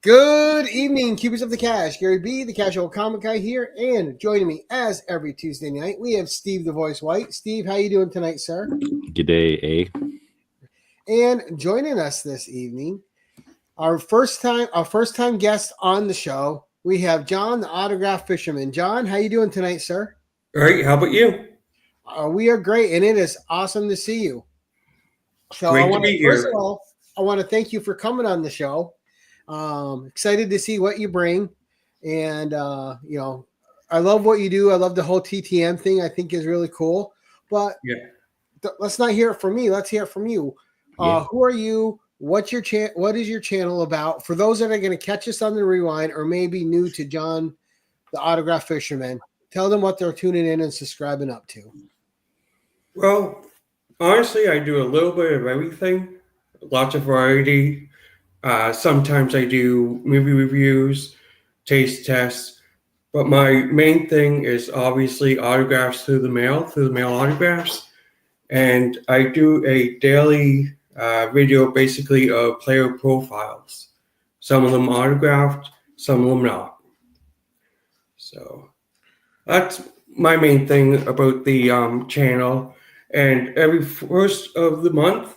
Good evening, Cubers of the Cash. Gary B, the Casual Comic Guy here, and joining me as every Tuesday night, we have Steve the Voice White. Steve, how you doing tonight, sir? G'day, eh? And joining us this evening, our first time guest on the show, we have John, the Autograph Fisherman. John, how you doing tonight, sir? Great. How about you? We are great, and it is awesome to see you. So Great to be here. First of all, I want to thank you for coming on the show. Excited to see what you bring, and I love what you do. I love the whole TTM thing. I think is really cool. But let's not hear it from me. Let's hear it from you. Who are you? What's your What is your channel about? For those that are going to catch us on the rewind, or maybe new to John, the Autograph Fisherman, tell them what they're tuning in and subscribing up to. Well, honestly, I do a little bit of everything. Lots of variety. Sometimes I do movie reviews, taste tests, but my main thing is obviously autographs through the mail autographs. And I do a daily video basically of player profiles. Some of them autographed, some of them not. So that's my main thing about the channel. And every first of the month,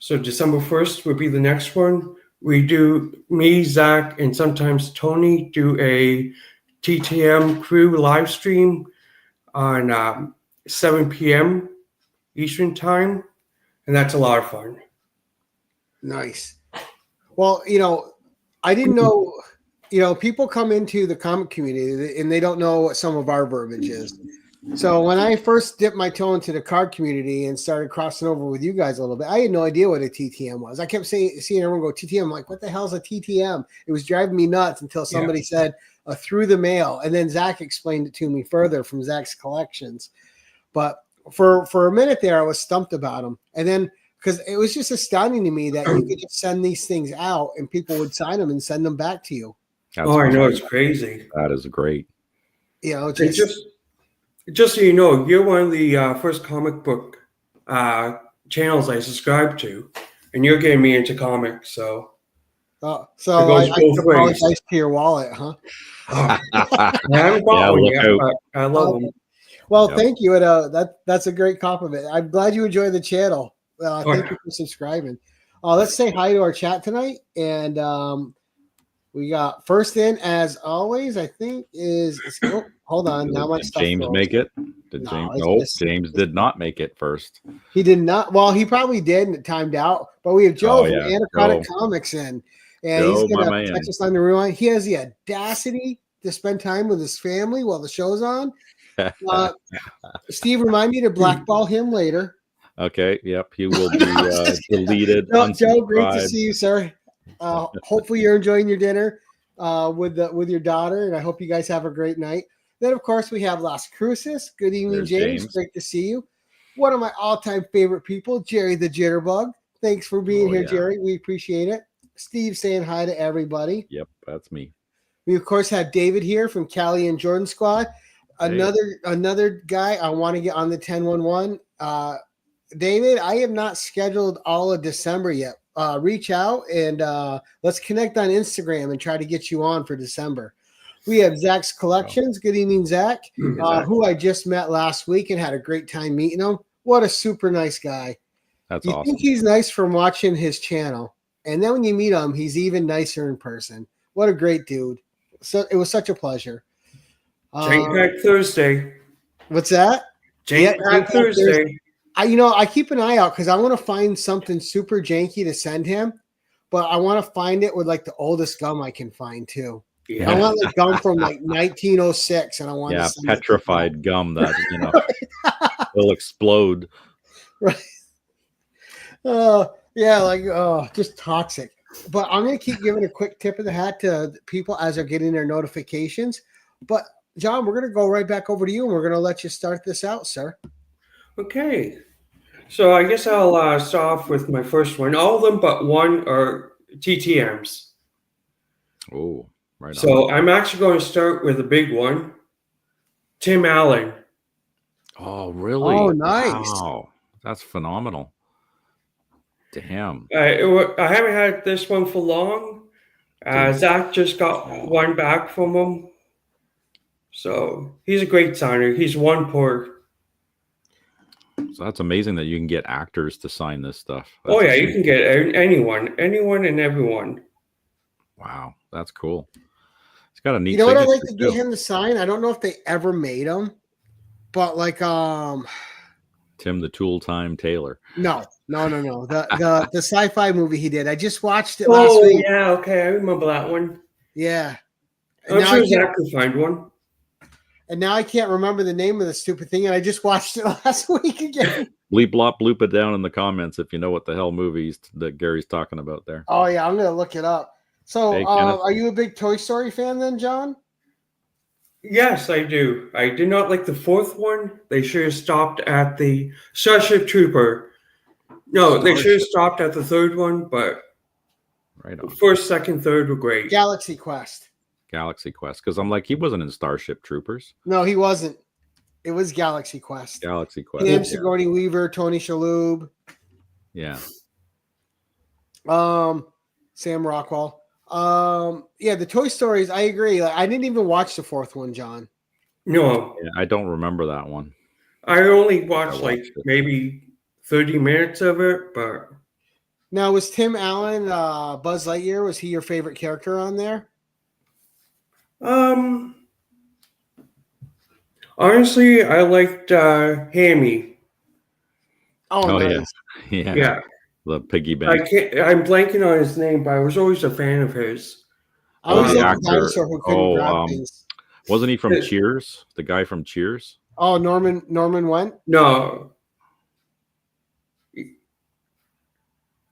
so December 1st would be the next one, we do, me, Zach, and sometimes Tony do a TTM crew live stream on 7 p.m. Eastern time, and that's a lot of fun. Nice. Well, I didn't know, people come into the comic community and they don't know what some of our verbiage is. So when I first dipped my toe into the card community and started crossing over with you guys a little bit, I had no idea what a TTM was. I kept seeing everyone go TTM. I'm like, what the hell is a TTM? It was driving me nuts until somebody said through the mail. And then Zach explained it to me further from Zach's collections. But for a minute there, I was stumped about them. And then because it was just astounding to me that you could just send these things out and people would sign them and send them back to you. I know, it's crazy. That is great. Just so you know, you're one of the first comic book channels I subscribe to, and you're getting me into comics. So I apologize to your wallet, huh? I haven't bought one yet, but I love them. Well, thank you. That's a great compliment. I'm glad you enjoy the channel. Thank you for subscribing. Let's say hi to our chat tonight, and we got first in as always. I think hold on. Now my stuff James make it? Did James? No, James did not make it first. He did not. Well, he probably did, and it timed out. But we have Joe from Erotic Comics in, and he's going to catch us on the rewind. He has the audacity to spend time with his family while the show's on. Steve, remind me to blackball him later. Okay. Yep. He will be deleted. Joe, great to see you, sir. Hopefully you're enjoying your dinner with your daughter, and I hope you guys have a great night. Then, of course, we have Las Cruces. Good evening, James. Great to see you. One of my all-time favorite people, Jerry the Jitterbug. Thanks for being here, Jerry. We appreciate it. Steve saying hi to everybody. Yep, that's me. We, of course, have David here from Callie and Jordan Squad. Another guy I want to get on the 1011. David, I have not scheduled all of December yet. Reach out and let's connect on Instagram and try to get you on for December. We have Zach's Collections. Good evening, Zach, who I just met last week and had a great time meeting him. What a super nice guy. That's awesome. You think he's nice from watching his channel, and then when you meet him, he's even nicer in person. What a great dude. So it was such a pleasure. Jank Pack Thursday. What's that? Jank Pack Thursday. I keep an eye out because I want to find something super janky to send him, but I want to find it with like the oldest gum I can find too. Yeah. I want like gum from like 1906, and I want to send petrified gum that will explode. Right. Just toxic. But I'm gonna keep giving a quick tip of the hat to people as they're getting their notifications. But John, we're gonna go right back over to you, and we're gonna let you start this out, sir. Okay, so I guess I'll start off with my first one. All of them but one are TTMs. Oh, right. So I'm actually going to start with a big one. Tim Allen. Oh, really? Oh, nice. Wow. That's phenomenal. Damn. I haven't had this one for long, Zach just got one back from him. So he's a great signer. He's one per. So that's amazing that you can get actors to sign this stuff. Oh yeah, you can get anyone and everyone. Wow, that's cool. It's got a neat. You know what I'd like to get him to sign? I don't know if they ever made them, but like Tim the Tool Time Taylor. No. The sci-fi movie he did. I just watched it last week. Yeah, okay, I remember that one. Yeah. I'm sure Zach can find one. And now I can't remember the name of the stupid thing, and I just watched it last week again. Bleep blop bloop it down in the comments if you know what the hell movies that Gary's talking about there. Oh yeah, I'm gonna look it up. So are you a big Toy Story fan then, John? Yes, I do. I did not like the fourth one. They should have stopped at the Starship Trooper. No, they should have stopped at the third one, but right on. First, second, third were great. Galaxy Quest, because I'm like, he wasn't in Starship Troopers. No, he wasn't. It was Galaxy Quest. Yeah. Sigourney Weaver, Tony Shalhoub. Yeah. Sam Rockwell. Yeah, the Toy Stories, I agree. Like, I didn't even watch the fourth one, John. No. Yeah, I don't remember that one. I only watched maybe 30 minutes of it, but... Now, was Tim Allen, Buzz Lightyear, was he your favorite character on there? Honestly, I liked Hammy. Oh nice. Yeah. The piggy bank. I'm blanking on his name, but I was always a fan of his. I was the dinosaur who couldn't grab things. Wasn't he from Cheers? The guy from Cheers? Oh, Norman Went? No.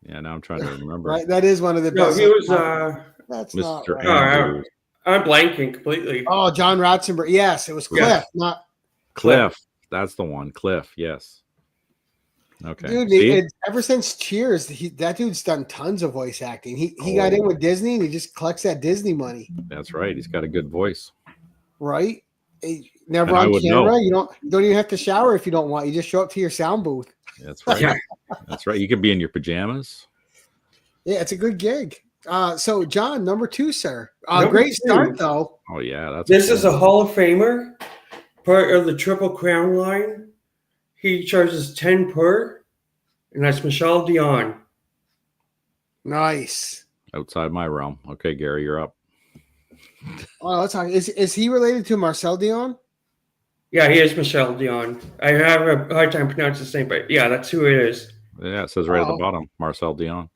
Yeah, now I'm trying to remember. Right, that is one of the best. No, he was that's Mr. not right. Andrews. I'm blanking completely. Oh, John Ratzenberger. Yes, it was Cliff, not Cliff. That's the one. Cliff, yes. Okay. Dude, ever since Cheers, that dude's done tons of voice acting. He got in with Disney and he just collects that Disney money. That's right. He's got a good voice. Right? Never on camera. You don't even have to shower if you don't want. You just show up to your sound booth. That's right. That's right. You could be in your pajamas. Yeah, it's a good gig. So John, number 2, sir. Great start though. Oh yeah, this is a Hall of Famer, part of the Triple Crown line. He charges 10 per, and that's Michelle Dion. Nice. Outside my realm. Okay, Gary, you're up. Oh, let's talk. Is he related to Marcel Dion? Yeah, he is Michelle Dion. I have a hard time pronouncing his name, but yeah, that's who it is. Yeah, it says right at the bottom, Marcel Dion.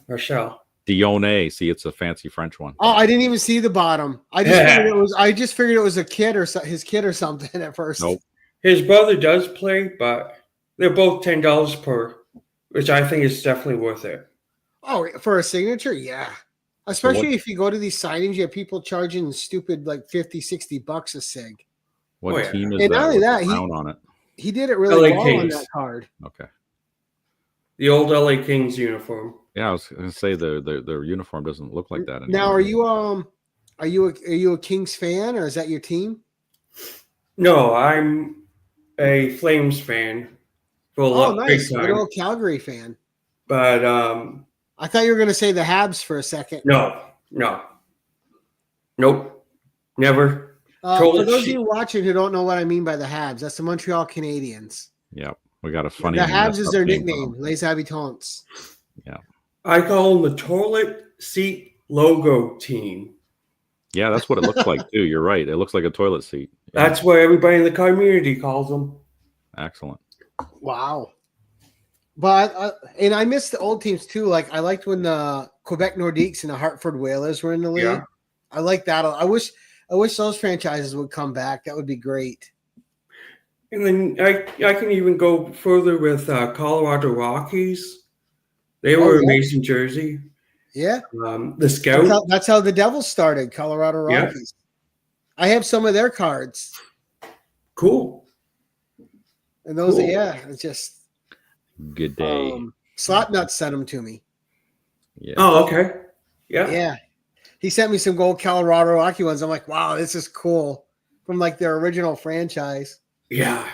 Marcel. Dion. See, it's a fancy French one. Oh, I didn't even see the bottom. I just figured it was a kid or his kid or something at first. Nope. His brother does play, but they're both $10 per, which I think is definitely worth it. Oh, for a signature? Yeah. Especially if you go to these signings, you have people charging stupid like $50-$60 a sig. What team is and that? not only that, he did it really well on that card. Okay. The old LA Kings uniform. Yeah, I was going to say the uniform doesn't look like that anymore. Now, are you a Kings fan or is that your team? No, I'm a Flames fan. Nice. Good old Calgary fan. But I thought you were going to say the Habs for a second. No. Nope. Never. For those of you watching who don't know what I mean by the Habs, that's the Montreal Canadiens. Yep. We got a funny. The Habs is their nickname, Les Habitants. Yeah. I call them the toilet seat logo team. Yeah, that's what it looks like too. You're right. It looks like a toilet seat. Yeah. That's what everybody in the community calls them. Excellent. Wow. But and I miss the old teams too. Like I liked when the Quebec Nordiques and the Hartford Whalers were in the league. Yeah. I like that. I wish those franchises would come back. That would be great. And then I can even go further with Colorado Rockies. They were amazing jersey. Yeah. The Scout. That's how the Devils started, Colorado Rockies. Yeah. I have some of their cards. Cool. And those it's just good day. Slot Nuts sent them to me. Yeah. Oh, okay. Yeah. Yeah. He sent me some gold Colorado Rocky ones. I'm like, wow, this is cool. From like their original franchise. Yeah.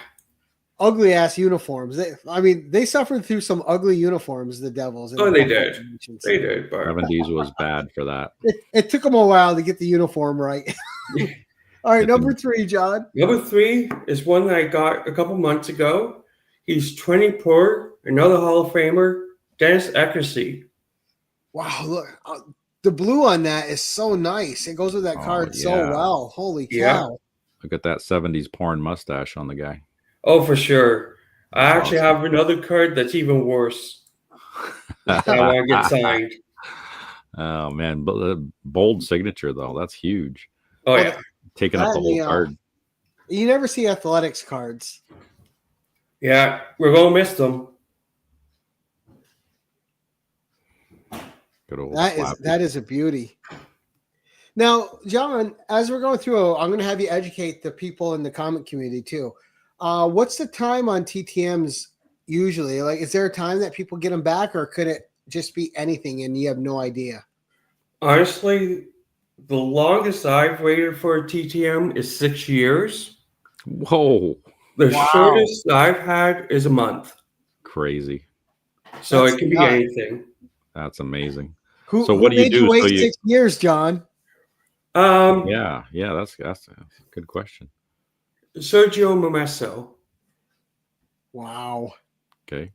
ugly ass uniforms. They suffered through some ugly uniforms, the Devils. In Oh, the they Buffalo did. Dimensions. They did, but 70s was bad for that. It took them a while to get the uniform right. All right, It's number a- 3, John. number 3 is one that I got a couple months ago. He's 24, another Hall of Famer, Dennis Eckersey. Wow, look, the blue on that is so nice. It goes with that Oh, card so yeah. well. Holy Yeah. cow! Look at that 70s porn mustache on the guy. Oh, for sure. I That's actually awesome. have another card that's even worse that I want to get signed. Oh man, but bold signature though. That's huge. Oh, Well, yeah. Taking up the whole card. You never see athletics cards. Yeah, we're going to miss them. Good old That Slappy. is a beauty. Now, John, as we're going through, I'm going to have you educate the people in the comic community too. What's the time on TTMs usually? Like, is there a time that people get them back, or could it just be anything and you have no idea? Honestly, the longest I've waited for a TTM is 6 years. Whoa, The Wow. shortest I've had is a month. crazy. So That's it can be nuts. anything. That's amazing. Who, So who what do you made do? wait So you 6 years, John? yeah, that's a good question. Sergio Momesso. Wow. Okay.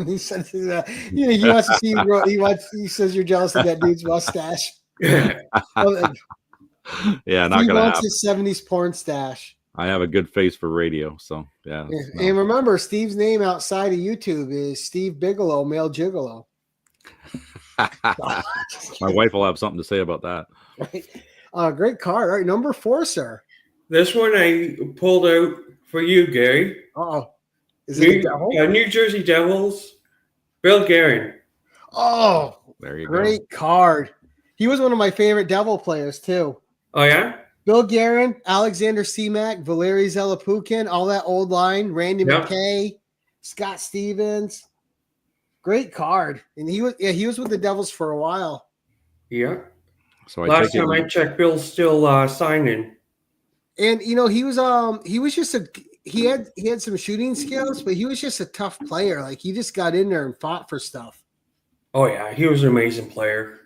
He said that. He wants to see you. He says you're jealous of that dude's mustache. Well, Yeah, not he gonna wants happen. his 70s porn stash. I have a good face for radio, so yeah. no. And remember, Steve's name outside of YouTube is Steve Bigelow, male gigolo. My wife will have something to say about that. Right? Great card. All right, number 4, sir. This one I pulled out for you, Gary. Oh, is it a devil? New Jersey Devils, Bill Guerin. Oh, There you great card. He was one of my favorite devil players too. Oh, yeah? Bill Guerin, Alexander Semak, Valeri Zelepukin, all that old line, Randy Yep. McKay, Scott Stevens. Great card. And he was with the Devils for a while. Yeah. go. So I Last take time it. I checked, Bill's still signing. And he was just he had some shooting skills, but he was just a tough player. Like, he just got in there and fought for stuff. Oh, yeah. He was an amazing player.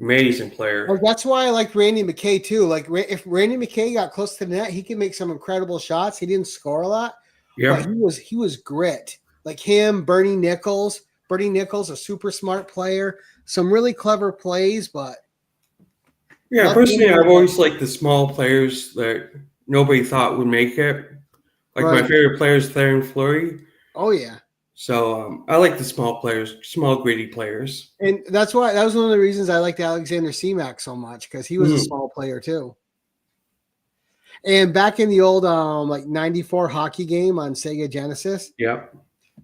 Amazing player. Well, that's why I like Randy McKay too. Like, if Randy McKay got close to the net, he could make some incredible shots. He didn't score a lot, Yeah. but he was grit. Like him, Bernie Nichols. Bernie Nichols, a super smart player. Some really clever plays, but Yeah, Nothing personally, more I've than- always liked the small players that nobody thought would make it. Like my Right. favorite player is Theron Fleury. oh yeah. So I like the small players, small gritty players. And that was one of the reasons I liked Alexander Semak so much, because he was a Mhm. small player too. And back in the old like 94 hockey game on Sega Genesis, Yeah.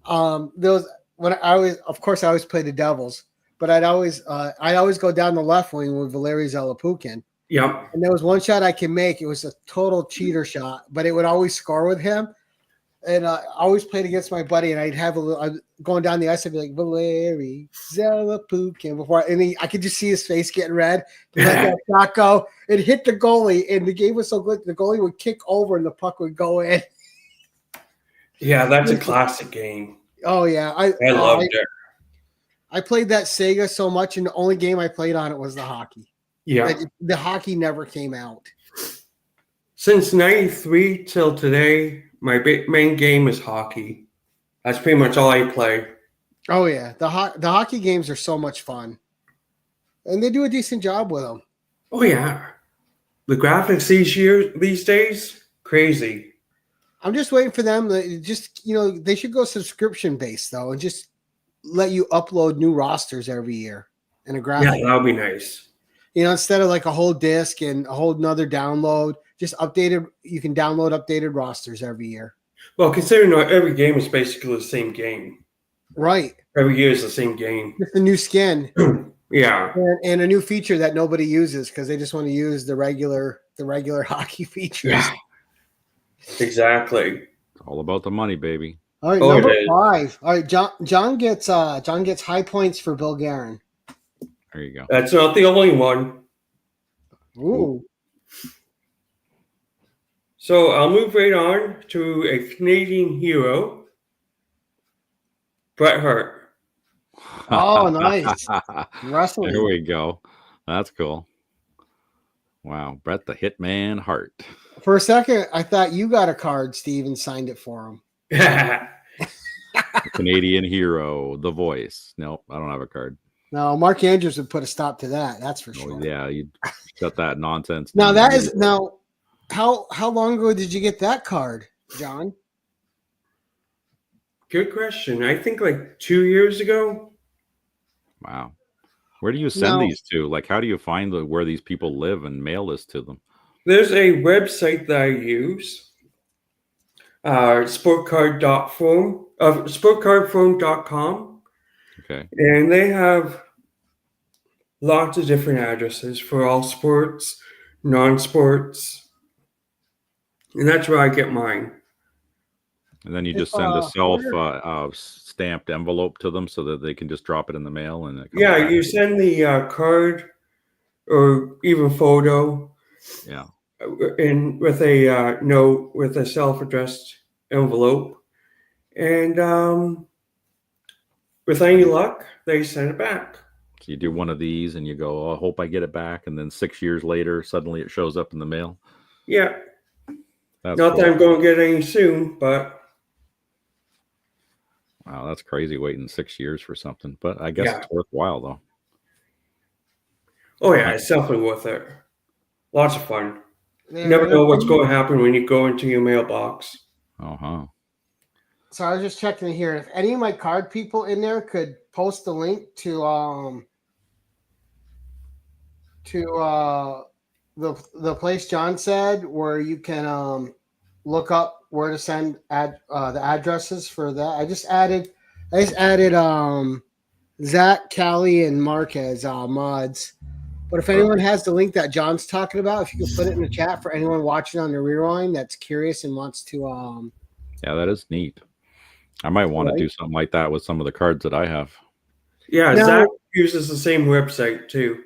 there was when I always played the Devils, but I'd always go down the left wing with Valeri Zelepukin. Yeah. And there was one shot I can make. It was a total cheater shot, but it would always score with him. And I always played against my buddy, and I'd have I'm going down the ice. I'd be like, Valeri Zelepukin I could just see his face getting red. Let that shot go. It hit the goalie, and the game was so good. The goalie would kick over, and the puck would go in. Yeah, that's a classic game. Oh yeah, I loved it. I played that Sega so much, and the only game I played on it was the hockey. Yeah. Like, the hockey never came out. Since 93 till today, my main game is hockey. That's pretty much all I play. Oh yeah, the hockey games are so much fun, and they do a decent job with them. Oh, yeah. The graphics these days, crazy. I'm just waiting for them to they should go subscription based though, and just let you upload new rosters every year in a Yeah, graphic. that would be nice. Instead of like a whole disc and a whole another download, just updated. You can download updated rosters every year. Well, considering every game is basically the same game. Right. Every year is the same game. Just a new skin Yeah. and a new feature that nobody uses because they just want to use the regular hockey features. Yeah. Exactly. It's all about the money, baby. All right, Oh, number it is. 5. All right, John gets high points for Bill Guerin. There you go. That's not the only one. Ooh. So I'll move right on to a Canadian hero, Bret Hart. Oh, nice. There Wrestling. we go. That's cool. Wow, Bret the Hitman Hart. For a second, I thought you got a card, Steve, and signed it for him. Canadian hero, the voice. Nope, I don't have a card. No, Mark Andrews would put a stop to that. That's for sure. Oh, yeah, you shut that nonsense. Now down. that is now. How long ago did you get that card, John? Good question. I think like 2 years ago. Wow. Where do you send No. these to? Like, how do you find where these people live and mail this to them? There's a website that I use, sportcardphone.com, Okay. and they have lots of different addresses for all sports, non-sports, and that's where I get mine. And then you If, just send a self where- stamped envelope to them so that they can just drop it in the mail. And it comes Yeah, back. you send the card or even photo, Yeah. in with a note with a self-addressed envelope, and with any luck, they send it back. So you do one of these and you go, oh, I hope I get it back. And then 6 years later, suddenly it shows up in the mail. Yeah, That's not cool. that I'm going to get any soon, but Wow, that's crazy waiting 6 years for something. But I guess Yeah. it's worthwhile, though. oh yeah, it's definitely worth it. Lots of fun. there- You never know what's going to happen when you go into your mailbox. Uh-huh. So I was just checking here. If any of my card people in there could post the link to the place John said where you can look up where to send the addresses for that. I just added Zach, Callie, and Mark as mods. But if anyone has the link that John's talking about, if you could put it in the chat for anyone watching on the rewind that's curious and wants to Yeah, that is neat. I might want Right. to do something like that with some of the cards that I have. Yeah, Now- Zach uses the same website too.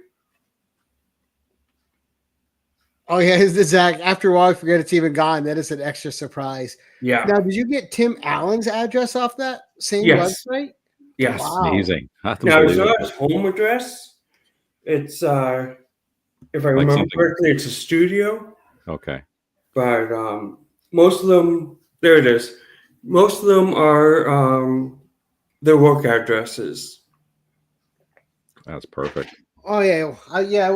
Oh yeah, it's the Zach. After a while, I forget it's even gone. That is an extra surprise. Yeah. Now, did you get Tim Allen's address off that same Yes. website? Yes. Wow. Amazing. That's Now it's unbelievable. not his home address. It's if I Like remember something- correctly, it's a studio. Okay. But most of them, there it is. Most of them are their work addresses. That's perfect. Oh yeah,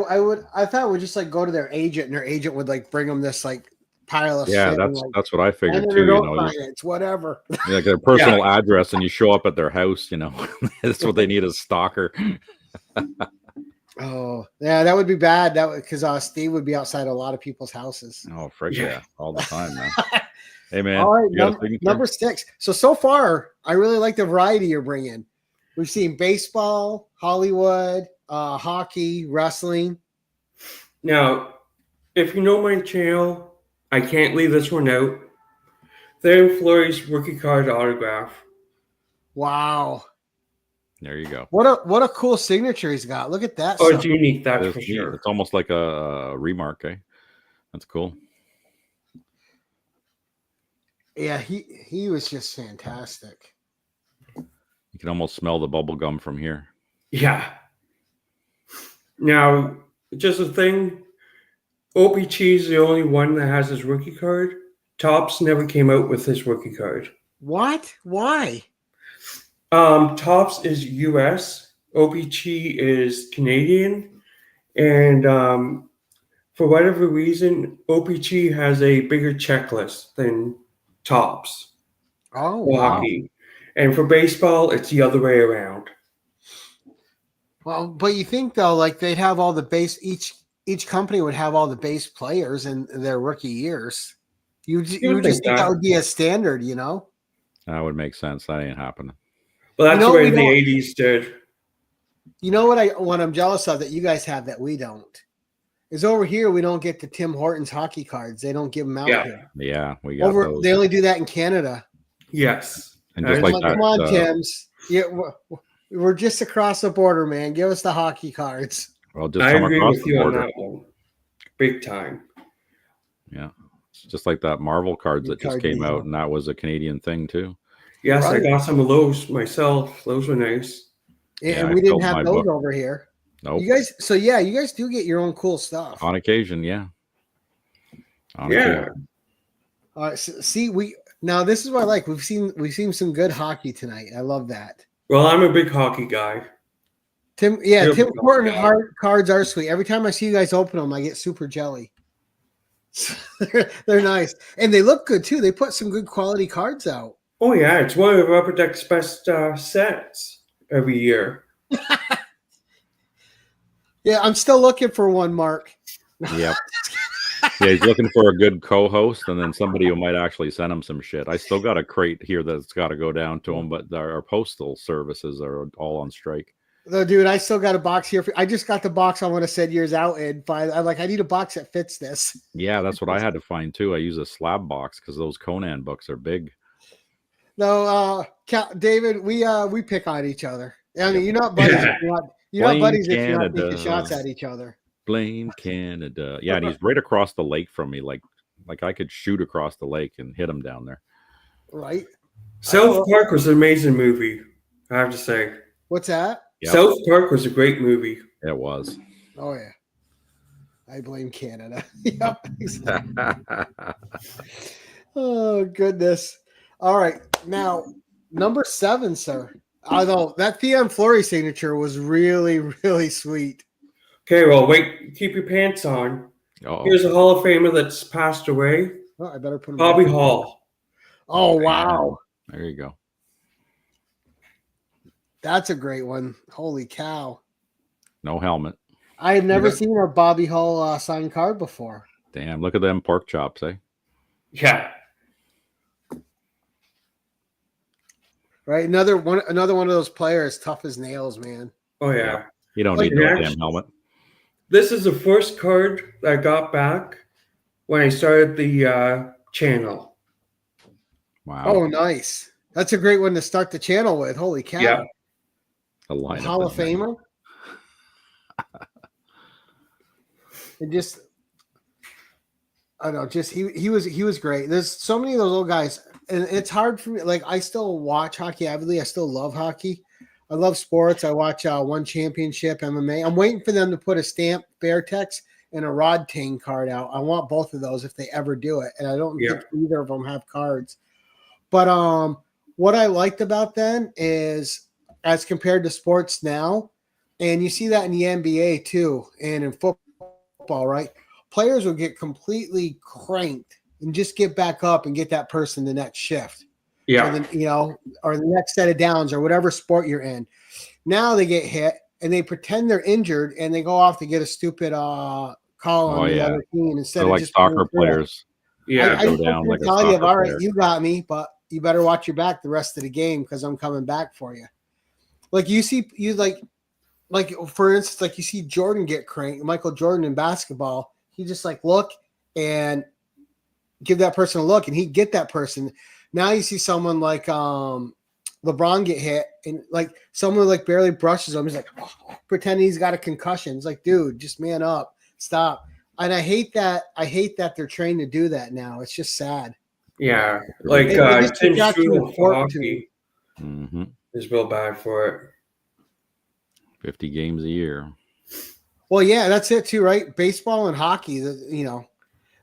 I would. I thought it would just like go to their agent, and their agent would like bring them this like pile of Yeah, shit. and, that's like, that's what I figured and too. You don't know, finance, whatever. like their personal address, and you show up at their house. You know, that's what they need is stalker. Oh yeah, that would be bad. That because Steve would be outside a lot of people's houses. Oh, frick Yeah. yeah, all the time, man. Hey, man. All right, you got a signature? number 6. So far, I really like the variety you're bringing. We've seen baseball, Hollywood, hockey, wrestling. Now, if you know my channel, I can't leave this one out. Theron Fleury's rookie card autograph. Wow, There you go. what a cool signature he's got. Look at that. Oh, stuff. it's unique, that's It's for neat. sure. It's almost like a remark, eh? That's cool. Yeah, he was just fantastic. You can almost smell the bubble gum from here. Yeah. Now, just a thing, OPG is the only one that has his rookie card. Topps never came out with his rookie card. What? Why? Topps is US, OPG is Canadian, and for whatever reason, OPG has a bigger checklist than Topps Oh, for wow. hockey. And for baseball, it's the other way around. Well, but you think though, like they'd have all the base. Each company would have all the base players in their rookie years. You would just think think that that. would be a standard, you know? That would make sense. That ain't happening. Well, that's You know, the way we the don't- 80s did. You know what I'm jealous of that you guys have that we don't. Is over here we don't get the Tim Hortons hockey cards. They don't give them out Yeah. here. Yeah, we got those. They only do that in Canada. Yes. And just I'm like I'm that, come on, Tim's. Yeah, we're just across the border, man. Give us the hockey cards. well, just I come agree across with the you on border. that one. Big time. Yeah. It's just like that Marvel cards that just Card came deal. out, and that was a Canadian thing too. Yes, I Right. got some of those myself. Those were nice. Yeah, And I we didn't filled have my those book. over here. Nope. You guys, so yeah, you guys do get your own cool stuff. On occasion, yeah. On Yeah. occasion. All right, so, see, now this is what I like. We've seen some good hockey tonight. I love that. Well, I'm a big hockey guy. Tim Real big Horton hockey guy. cards are sweet. Every time I see you guys open them, I get super jelly. They're nice, and they look good too. They put some good quality cards out. Oh yeah, it's one of Rubber Deck's best sets every year. Yeah, I'm still looking for one, Mark. Yep. Yeah, he's looking for a good co-host, and then somebody who might actually send him some shit. I still got a crate here that's got to go down to him, but our postal services are all on strike. No, dude, I still got a box here. I just got the box I want to send yours out in. I'm like, I need a box that fits this. Yeah, that's what I had to find too. I use a slab box because those Conan books are big. No, David, we pick on each other. I mean, you're not buddies. You're not Blame buddies if you're not Canada. taking shots at each other. Blame Canada. Yeah, and he's right across the lake from me. Like I could shoot across the lake and hit him down there. Right. South Park was an amazing movie, I have to say. What's that? Yep. South Park was a great movie. It was. Oh yeah. I blame Canada. Yep. Oh goodness. All right. Now, number 7, sir. Although that PM Fleury signature was really, really sweet. Okay, well, wait, keep your pants on. Uh-oh. Here's a Hall of Famer that's passed away, Oh, I better put him Bobby back. Hall. Oh wow. There you go. That's a great one. Holy cow. No helmet. I had never Yeah. seen a Bobby Hall signed card before. Damn, look at them pork chops, eh? Yeah. Right? Another one of those players, tough as nails, man. Oh, yeah. You don't Like need no an damn action- helmet. This is the first card I got back when I started the channel. Wow. Oh, nice. That's a great one to start the channel with. Holy cow. Yeah. The lineup Hall of is nice. Famer. And just I don't know, just he was great. There's so many of those old guys, and it's hard for me. Like I still watch hockey avidly. I still love hockey. I love sports. I watch One Championship, MMA. I'm waiting for them to put a stamp Fairtex and a Rod Tang card out. I want both of those if they ever do it. And I don't think either of them have cards. But what I liked about them is as compared to sports now, and you see that in the NBA too, and in football, right? Players will get completely cranked and just get back up and get that person the next shift. Yeah. Or or the next set of downs or whatever sport you're in. Now they get hit and they pretend they're injured and they go off to get a stupid call on the other team instead They're of like just soccer players. Yeah. I go just down like a tell you, soccer all right, player. you got me, but you better watch your back the rest of the game because I'm coming back for you. Like you for instance, like you see Jordan get cranked, Michael Jordan in basketball. He just like look and give that person a look, and he'd get that person. Now you see someone like LeBron get hit, and like someone like barely brushes him. He's like pretending he's got a concussion. It's like, dude, just man up, stop. And I hate that. I hate that they're trained to do that now. It's just sad. Yeah. Like It just Tim got too Strudel for important to hockey Mm-hmm. is real bad for it. 50 games a year. Well, yeah, that's it too, right? Baseball and hockey,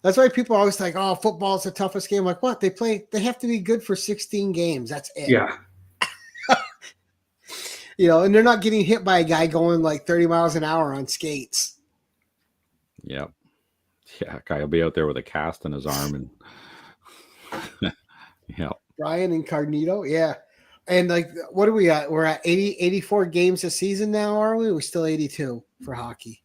that's why people are always like, oh, football's the toughest game. Like, what? They have to be good for 16 games. That's it. Yeah. And they're not getting hit by a guy going like 30 miles an hour on skates. Yep. Yeah, guy will be out there with a cast in his arm and yeah. Brian Incognito, yeah. And like, what are we at? We're at 84 games a season now, are we? We're still 82 for hockey.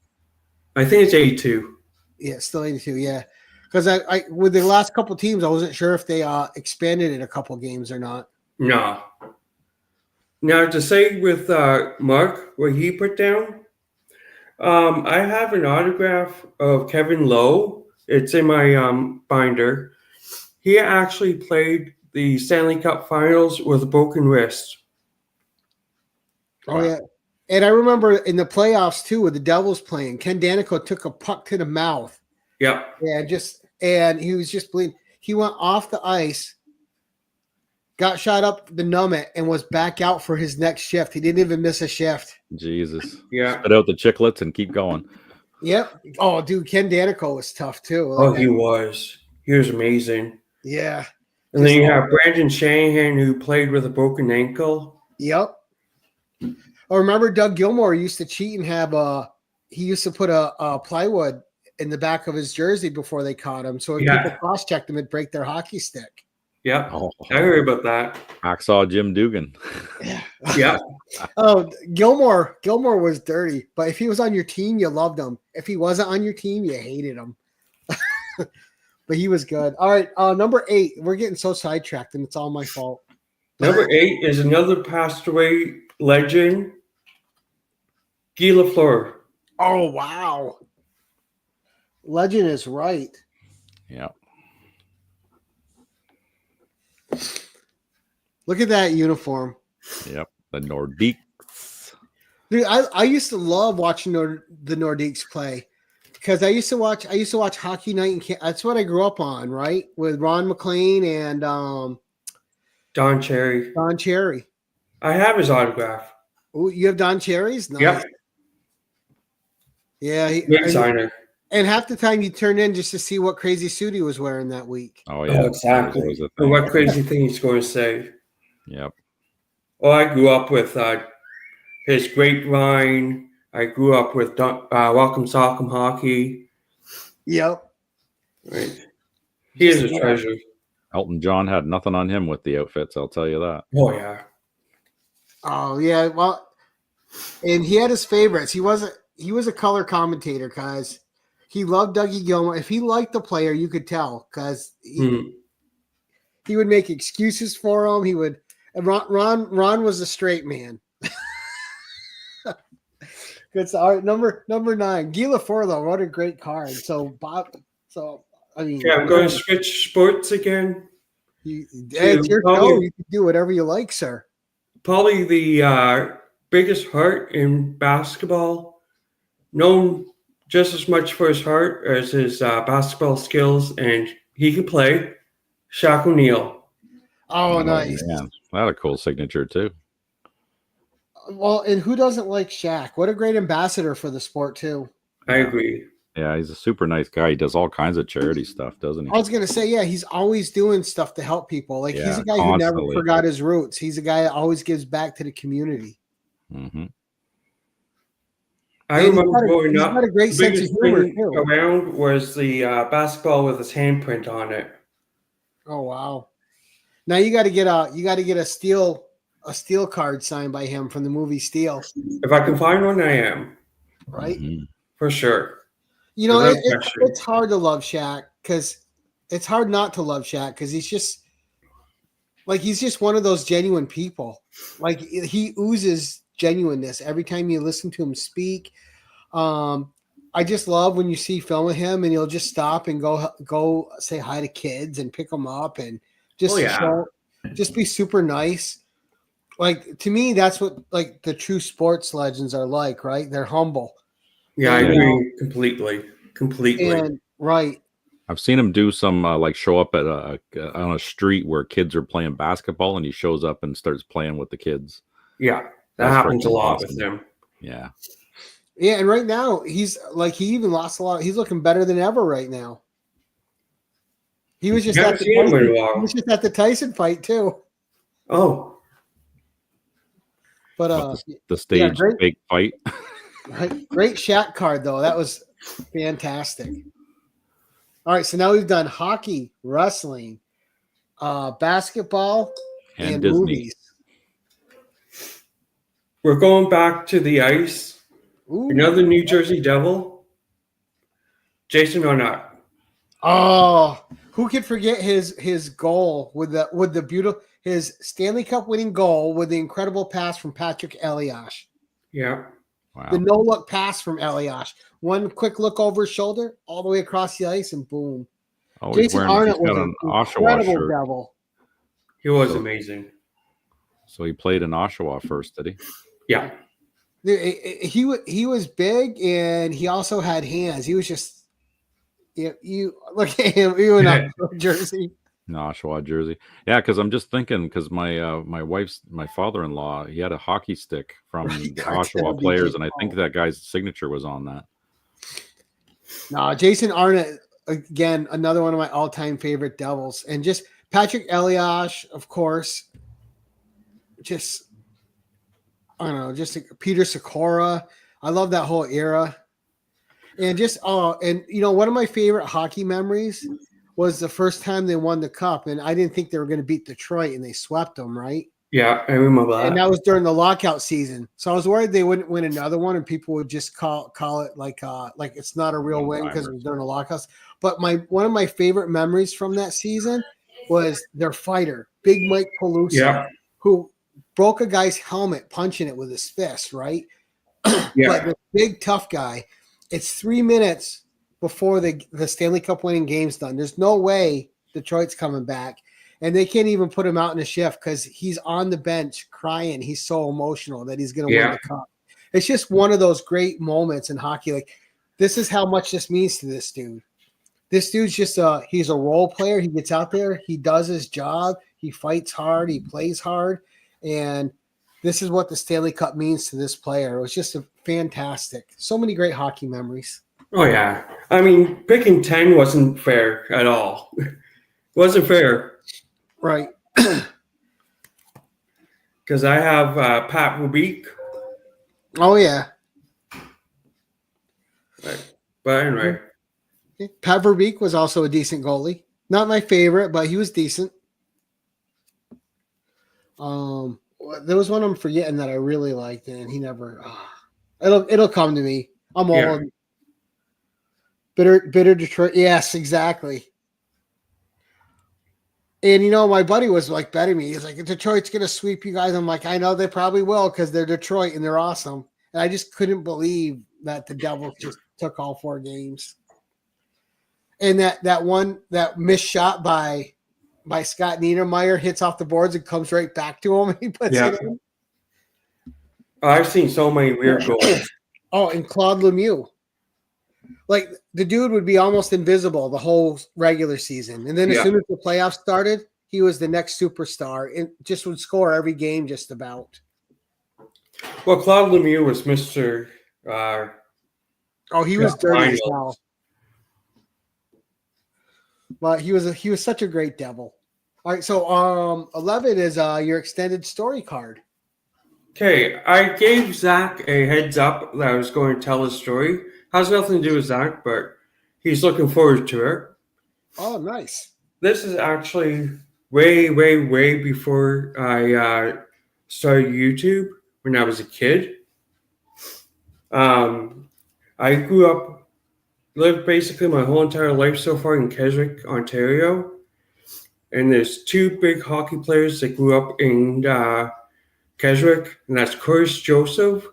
I think it's 82. Yeah, still 82, yeah. Because I with the last couple teams, I wasn't sure if they expanded it a couple games or not. No. Now, to say with Mark, what he put down, I have an autograph of Kevin Lowe. It's in my binder. He actually played the Stanley Cup Finals with a broken wrist. Oh, yeah. And I remember in the playoffs, too, with the Devils playing, Ken Danico took a puck to the mouth. Yep. Yeah, and he was just bleeding. He went off the ice, got shot up the nummet, and was back out for his next shift. He didn't even miss a shift. Jesus. Yeah. Spit out the chiclets and keep going. Yep. Oh, dude, Ken Danico was tough too. Oh, he was. He was amazing. Yeah. And then you have Brandon Shanahan, who played with a broken ankle. Yep. Oh, remember Doug Gilmore used to cheat and have he used to put a plywood in the back of his jersey before they caught him. So when people cross-checked him, it'd break their hockey stick. Yeah. Oh, I heard about that. Hacksaw Jim Dugan. Yeah. Oh, Gilmore was dirty, but if he was on your team, you loved him. If he wasn't on your team, you hated him. But he was good. All right, number 8. We're getting so sidetracked, and it's all my fault. Number 8 is another passed away legend, Guy Lafleur. Oh, wow. Legend is right. Yeah. Look at that uniform. Yep. The Nordiques. Dude, I used to love watching the Nordiques play because I used to watch Hockey Night in that's what I grew up on, right? With Ron McLean and Don Cherry. Don Cherry. I have his autograph. Oh, you have Don Cherry's? Nice. Yep. Yeah. Great signer. And half the time you turn in just to see what crazy suit he was wearing that week. Oh, yeah. Oh, exactly. And what crazy thing he's going to say. Yep. Well, I grew up with his Grapevine. I grew up with Welcome Sock'em Hockey. Yep. Right. He is a treasure. Elton John had nothing on him with the outfits, I'll tell you that. Oh, yeah. Oh, yeah. Well, and he had his favorites. He was a color commentator because he loved Dougie Gilmore. If he liked the player, you could tell because he would make excuses for him. He would. And Ron was a straight man. Good. So, all right, number 9, Guy Lafleur, though, what a great card. So Bob. So I mean, yeah, I'm going to switch sports again. It's your show. You can do whatever you like, sir. Probably the biggest heart in basketball, known just as much for his heart as his basketball skills, and he can play. Shaq O'Neal. Oh, nice. Man. That a cool signature too. Well, and who doesn't like Shaq? What a great ambassador for the sport too. I agree. Yeah, he's a super nice guy. He does all kinds of charity stuff, doesn't he? I was gonna say, yeah, he's always doing stuff to help people. Like he's a guy who never constantly forgot his roots. He's a guy that always gives back to the community. Mm-hmm. I remember growing he's up. got a great sense of humor too. Around was the basketball with his handprint on it. Oh wow! Now you got to get a steel card signed by him from the movie Steel. If I can find one, I am. Right? Mm-hmm. For sure. You know, it's hard to love Shaq because it's hard not to love Shaq because he's just one of those genuine people. Like he oozes genuineness every time you listen to him speak. I just love when you see film of him and he'll just stop and go say hi to kids and pick them up and just just be super nice. Like to me, that's what like the true sports legends are like, right? They're humble. Yeah, I agree completely. And right. I've seen him do some like show up at on a street where kids are playing basketball, and he shows up and starts playing with the kids. Yeah, that happens a lot with him. Yeah. Yeah, and right now he even lost a lot. He's looking better than ever right now. He was just at the Tyson fight too. Oh, but the stage big fight. Right, great Shaq card though. That was fantastic. All right, so now we've done hockey, wrestling, basketball, and Disney. movies. We're going back to the ice. Ooh. Another New Jersey Devil, Jason Arnott. Oh, who could forget his goal with the beautiful his Stanley Cup winning goal with the incredible pass from Patrick Elias. Yeah. Wow. The no-look pass from Elias. One quick look over his shoulder, all the way across the ice, and boom. Oh, Jason Arnott was an incredible shirt. devil. He was amazing. So he played in Oshawa first, did he? Yeah. He was big, and he also had hands. He was just You look at him, you in a jersey. No, Oshawa jersey. Yeah, because I'm just thinking because my father-in-law, he had a hockey stick from Right, the cartel Oshawa players, DJ and I think Paul. that guy's signature was on that. No, Jason Arnott, again, another one of my all-time favorite Devils. And just Patrick Elias, of course. Just, I don't know, just Peter Sikora. I love that whole era. And just, one of my favorite hockey memories was the first time they won the cup. And I didn't think they were going to beat Detroit, and they swept them, right? Yeah, I remember that. And that was during the lockout season. So I was worried they wouldn't win another one, and people would just call it like it's not a real win because it was during the lockouts. But one of my favorite memories from that season was their fighter, Big Mike Peluso, who broke a guy's helmet punching it with his fist, right? Yeah. But the big tough guy, it's 3 minutes before the Stanley Cup winning game's done. There's no way Detroit's coming back. And they can't even put him out in a shift because he's on the bench crying. He's so emotional that he's going to win the cup. It's just one of those great moments in hockey. Like, this is how much this means to this dude. This dude's just he's a role player. He gets out there. He does his job. He fights hard. He plays hard. And this is what the Stanley Cup means to this player. It was just fantastic. So many great hockey memories. Oh, yeah. I mean, picking 10 wasn't fair at all. It wasn't fair. Right. Because I have Pat Rubik. Oh, yeah. Right. But anyway. Pat Verbeek was also a decent goalie. Not my favorite, but he was decent. There was one I'm forgetting that I really liked, and he never. It'll come to me. I'm old. Bitter Detroit. Yes, exactly. And my buddy was like betting me. He's like, Detroit's gonna sweep you guys. I'm like, I know they probably will because they're Detroit and they're awesome. And I just couldn't believe that the Devils just took all 4 games. And that missed shot by Scott Niedermayer hits off the boards and comes right back to him. He puts it in. I've seen so many weird goals. Oh, and Claude Lemieux. Like, the dude would be almost invisible the whole regular season. And then as soon as the playoffs started, he was the next superstar and just would score every game just about. Well, Claude Lemieux was Mr. He was dirty as hell. But he was such a great Devil. All right, so 11 is your extended story card. Okay, I gave Zach a heads up that I was going to tell his story. Has nothing to do with Zach, but he's looking forward to it. Oh, nice. This is actually way, way, way before I started YouTube when I was a kid. I lived basically my whole entire life so far in Keswick, Ontario. And there's 2 big hockey players that grew up in Keswick, and that's Curtis Joseph,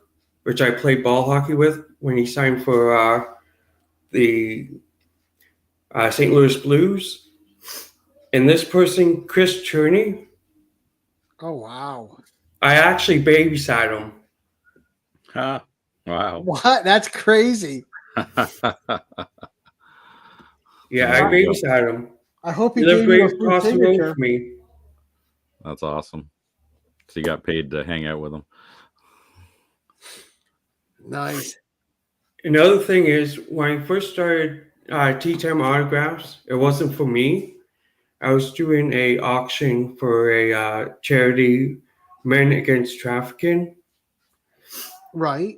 which I played ball hockey with when he signed for the St. Louis Blues. And this person, Chris Cherney. Oh, wow. I actually babysat him. Huh. Wow. What? That's crazy. Yeah, I babysat him. I hope he gave you a free signature. For me. That's awesome. So you got paid to hang out with him. Nice. Another thing is, when I first started Tea Time Autographs, it wasn't for me. I was doing a auction for a charity, Men Against Trafficking. Right.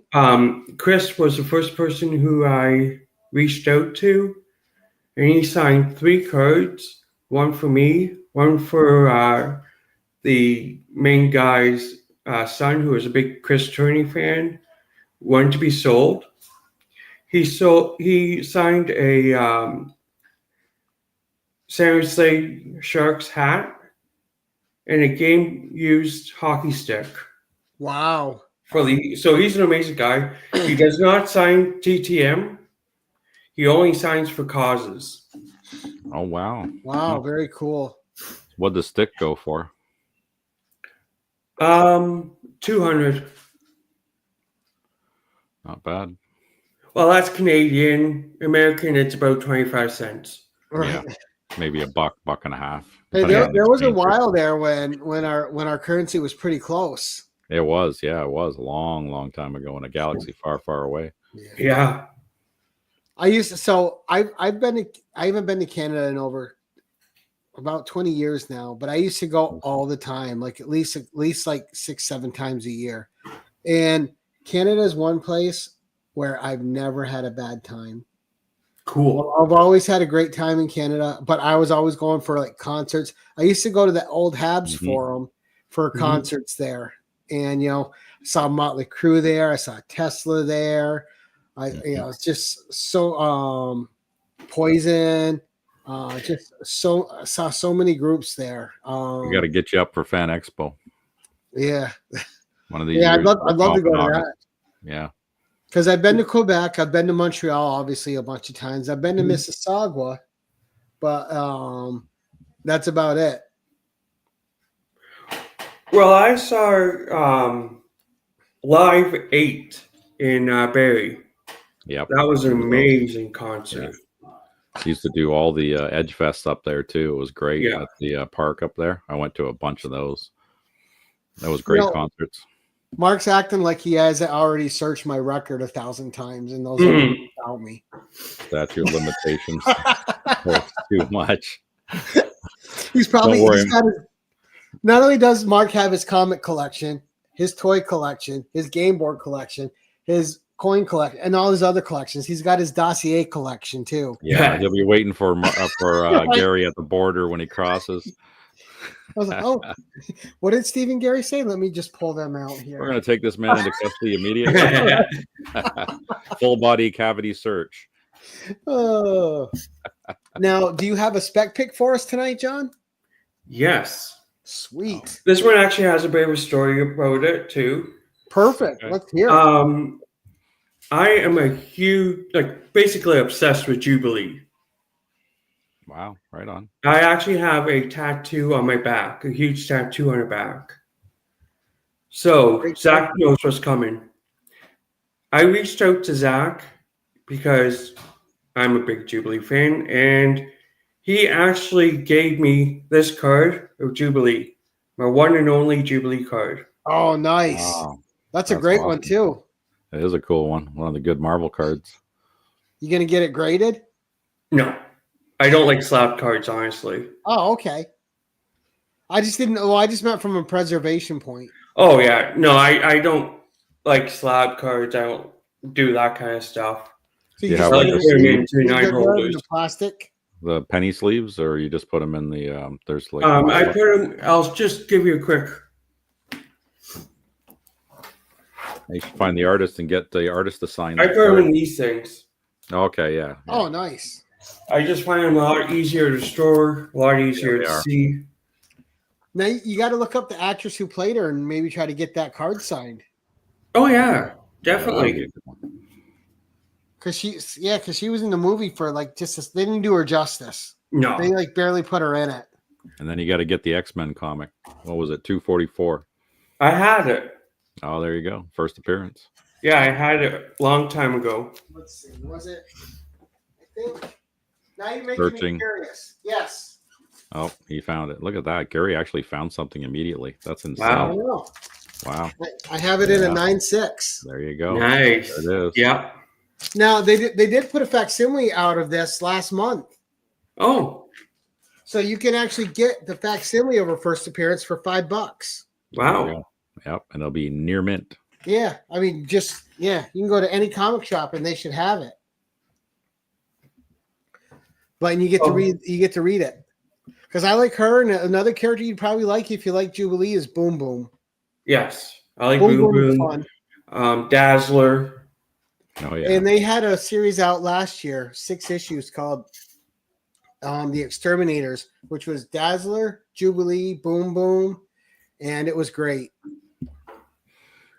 Chris was the first person who I reached out to, and he signed 3 cards, one for me, one for the main guy's son, who was a big Chris Cherney fan, one to be sold. He signed a San Jose Sharks hat and a game-used hockey stick. Wow. So he's an amazing guy. He does not sign TTM. He only signs for causes. Oh, wow. Wow, very cool. What'd the stick go for? 200. Not bad. Well, that's Canadian. American, it's about 25 cents. Right. Yeah. Maybe a buck and a half. Hey, depending there, on the there was a exchange rate. while there when our currency was pretty close. It was, yeah, it was a long time ago in a galaxy far away. Yeah. I used to, so I haven't been to Canada in over about 20 years now, but I used to go all the time, like at least like 6-7 times a year. And Canada is one place where I've never had a bad time. Cool. I've always had a great time in Canada, but I was always going for like concerts. I used to go to the old Habs Forum for concerts there, and I saw Motley Crue there. I saw Tesla there. It's just so Poison. I saw so many groups there. We got to get you up for Fan Expo. Yeah, One of these. yeah. years, I'd love to go to that. Yeah. Because I've been to Quebec, I've been to Montreal, obviously a bunch of times. I've been to Mississauga, but that's about it. Well, I saw Live 8 in Barrie. Yep. That was an amazing concert. Used to do all the Edge Fest up there too. It was great Yeah. at the park up there. I went to a bunch of those. That was great concerts. Mark's acting like he has already searched my record 1,000 times, and those are about me. Statute of limitations. That's too much. He's got not only does Mark have his comic collection, his toy collection, his game board collection, his coin collection, and all his other collections. He's got his dossier collection too. Yeah, he'll be waiting for Gary at the border when he crosses. I was like, oh, what did Stephen Gary say? Let me just pull them out here. We're going to take this man into custody immediately. Full body cavity search. Oh. Now, do you have a spec pick for us tonight, John? Yes. Sweet. This one actually has a bit of a story about it too. Perfect. Okay. Let's hear it. I am a huge, basically obsessed with Jubilee. Wow, right on. I actually have a tattoo on my back, a huge tattoo on her back. So Zach knows what's coming. I reached out to Zach because I'm a big Jubilee fan, and he actually gave me this card of Jubilee, my one and only Jubilee card. Oh, nice. Wow. That's a great awesome. one too. It is a cool one. One of the good Marvel cards. You gonna get it graded? No, I don't like slab cards, honestly. Oh, okay. I just didn't know. I just meant from a preservation point. Oh, yeah. No, I don't like slab cards. I don't do that kind of stuff. So You just have I put like like it putting them in into 9 the holders. plastic. The penny sleeves, or you just put them in the there's like I put them. I'll just give you a quick. you should find the artist and get the artist to sign I that put them card. in these things. Okay, yeah. Oh, nice. I just find them a lot easier to store, a lot easier they to are. see. Now you got to look up the actress who played her and maybe try to get that card signed. Oh yeah, Yeah, that'd be definitely. a good one. Because she was in the movie for like they didn't do her justice. No, They like barely put her in it. And then you got to get the X-Men comic. What was it? 244. I had it. Oh, there you go. First appearance. Yeah, I had it a long time ago. Let's see. Was it? I think. Now you're making Searching. me curious. Yes. Oh, he found it. Look at that. Gary actually found something immediately. That's insane. I Wow. know. Wow. I have it in a Yeah. 9.6. There you go. Nice. There it is. Yeah. Now they did put a facsimile out of this last month, Oh, so you can actually get the facsimile of her first appearance for $5. There you wow. go. Yep. And it'll be near mint. Yeah, I mean, you can go to any comic shop and they should have it. But you get to read it. Because I like her, and another character you'd probably like if you like Jubilee is Boom Boom. Yes, I like Boom Boom Boom is Boom. fun. Dazzler. Oh yeah. And they had a series out last year, 6 issues called The Exterminators, which was Dazzler, Jubilee, Boom Boom, and it was great.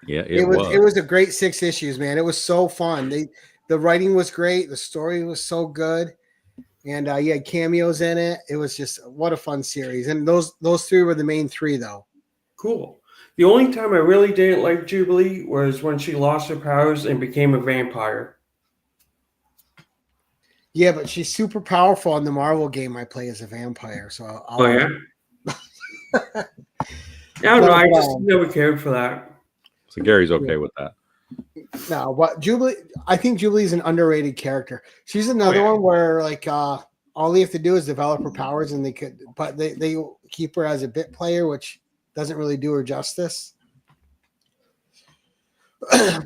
Yeah, It was a great 6 issues, man. It was so fun. The writing was great, the story was so good, and you had cameos in it. It was just what a fun series. And those 3 were the main 3, though. Cool. The only time I really didn't like Jubilee was when she lost her powers and became a vampire. Yeah, but she's super powerful in the Marvel game I play as a vampire. So Oh yeah. I don't know. No, I but, just never cared for that. So Gary's okay with that. no, but Jubilee, I think Jubilee's an underrated character. She's another yeah. one where like all they have to do is develop her powers, and they keep her as a bit player, which doesn't really do her justice.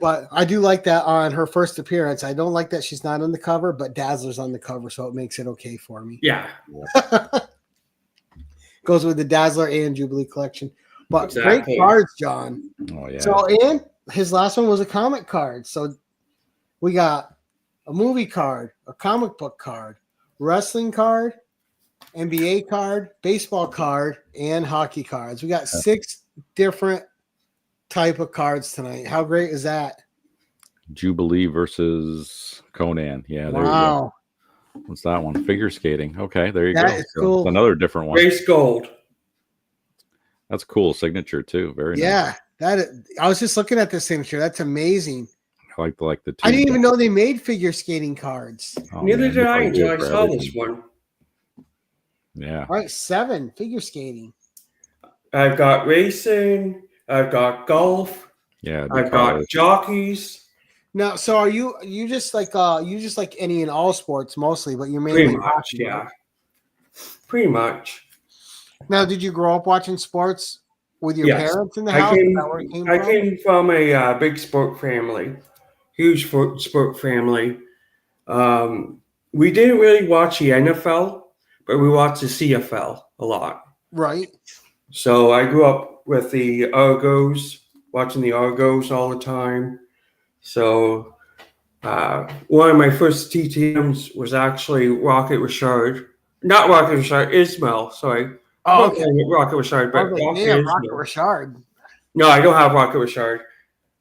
But I do like that on her first appearance. I don't like that she's not on the cover, but Dazzler's on the cover, so it makes it okay for me. Yeah. Goes with the Dazzler and Jubilee collection. But Exactly. great cards, John. Oh yeah. So, and his last one was a comic card. So we got a movie card, a comic book card, wrestling card, NBA card, baseball card, and hockey cards. We got 6 different type of cards tonight. How great is that? Jubilee versus Conan. Yeah, there you Wow. go. What's that one? Figure skating. Okay, there you That go. is So cool. it's another different one. Race gold. That's a cool signature too. Very nice. Yeah, I was just looking at this signature. That's amazing. I like the two. I didn't even know they made figure skating cards. Oh, Neither man, did they I probably until do I it for saw this everything. one. Yeah. All right, 7 figure skating. I've got racing. I've got golf. Yeah. I've got jockeys. Now, so are you just like any and all sports mostly, but you're mainly Pretty much, hockey, yeah. right? Pretty much. Now, did you grow up watching sports with your Yes. parents in the I house? came, Is that where it came I from? came from a big sport family, huge sport family. We didn't really watch the NFL, but we watched the CFL a lot. Right. So I grew up with the Argos, watching the Argos all the time. So one of my first TTMs was actually Rocket Richard. Not Rocket Richard, Ismail, sorry. Oh, okay. Rocket Richard, I but was like, Rocket damn, Ismail. Rocket Richard. No, I don't have Rocket Richard.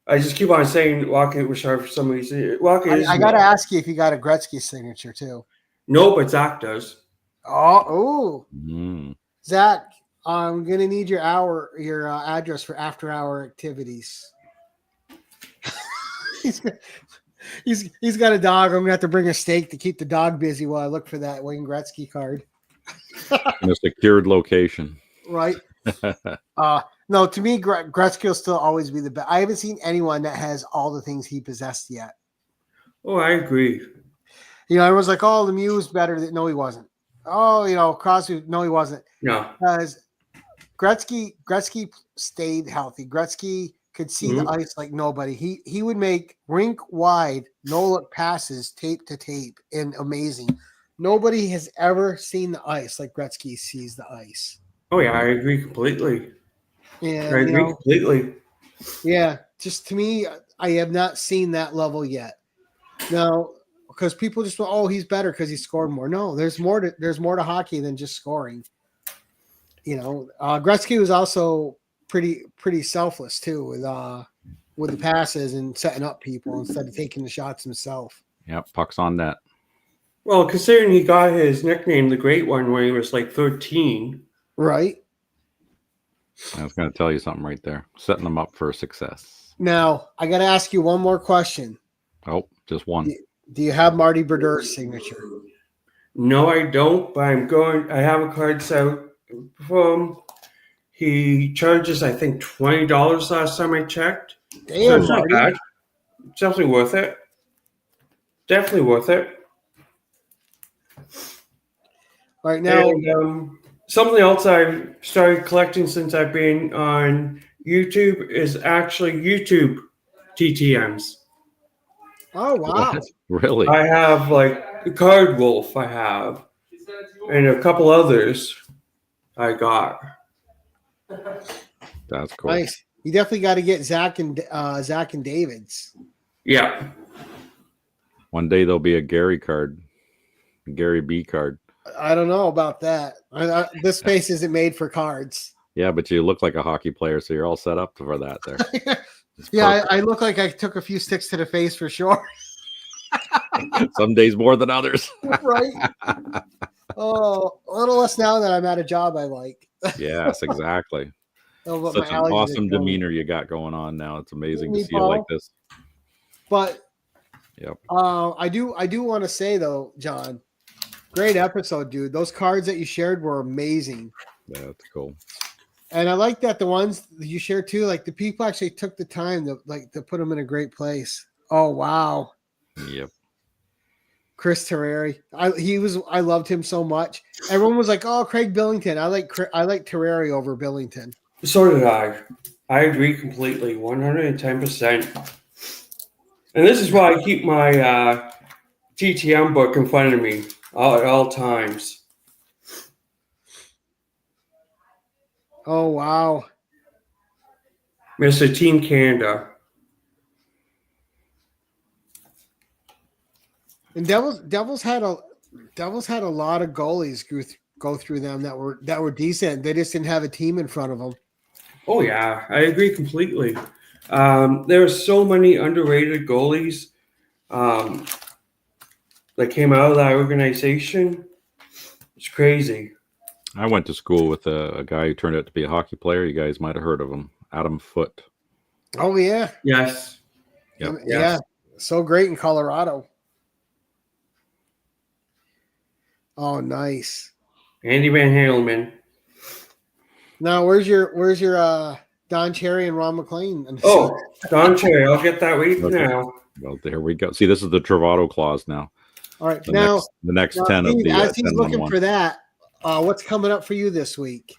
I just keep on saying Rocket Richard for some reason. Rocket I Ismail. got to ask you if you got a Gretzky signature too. No, but Zach does. Oh, Mm. Zach, I'm gonna need your address for after-hour activities. he's got a dog. I'm gonna have to bring a steak to keep the dog busy while I look for that Wayne Gretzky card. In a secured location. Right. No, to me, Gretzky will still always be the best. I haven't seen anyone that has all the things he possessed yet. Oh, I agree. You know, everyone's like, "Oh, Lemieux's better." No, he wasn't. Oh, Crosby. No, he wasn't. No. Because Gretzky stayed healthy. Gretzky could see the ice like nobody. He would make rink wide, no look passes, tape to tape, and amazing. Nobody has ever seen the ice like Gretzky sees the ice. Oh, yeah, I agree completely. And I agree completely. Yeah, just to me, I have not seen that level yet. Now, because people just go, "Oh, he's better because he scored more." No, there's more to hockey than just scoring. Gretzky was also pretty selfless too with the passes and setting up people instead of taking the shots himself. Yep, pucks on net. Well, considering he got his nickname, the Great One, when he was like 13. Right. I was going to tell you something right there. Setting them up for success. Now, I got to ask you one more question. Oh, just one. Do you have Marty Berdeur's signature? No, I don't, but I have a card set from, he charges, I think, $20 last time I checked. Damn, So it's not Marty. bad. It's definitely worth it. Definitely worth it. Right now, And, something else I've started collecting since I've been on YouTube is actually YouTube TTMs. oh wow. What? Really? I have like the Card Wolf I have, and a couple others I got. That's cool. Nice. You definitely got to get Zach and David's. Yeah. One day there'll be a Gary card, Gary B card. I don't know about that. This space isn't made for cards. Yeah, but you look like a hockey player, so you're all set up for that there. Yeah, I look like I took a few sticks to the face for sure. Some days more than others. Right. Oh, a little less now that I'm at a job I like. Yes, exactly. But Such my an allergies are awesome killing me. demeanor you got going on now. It's amazing to Me, see you like Paul? this. But Yep. I do want to say though, John, great episode, dude. Those cards that you shared were amazing. Yeah, that's cool. And I like that the ones that you shared too, like the people actually took the time to put them in a great place. Oh wow. Yep. Chris Terreri. I loved him so much. Everyone was like, "Oh, Craig Billington." I like Terreri over Billington. So did I. I agree completely, 110%. And this is why I keep my TTM book in front of me at all times. Oh wow. Mr. Team Canada. And Devils had a lot of goalies go through them that were decent. They just didn't have a team in front of them. Oh yeah, I agree completely. There are so many underrated goalies that came out of that organization. It's crazy. I went to school with a guy who turned out to be a hockey player. You guys might have heard of him, Adam Foote. Oh yeah. Yes. Yep. Yeah. Yes. So great in Colorado. Oh, nice. Andy Van Halen. Now, where's your Don Cherry and Ron McLean? Oh, Don Cherry. I'll get that right now. Well, there we go. See, this is the Travato clause now. All right. The Now, next 10 of the as he's 10 looking for that, what's coming up for you this week?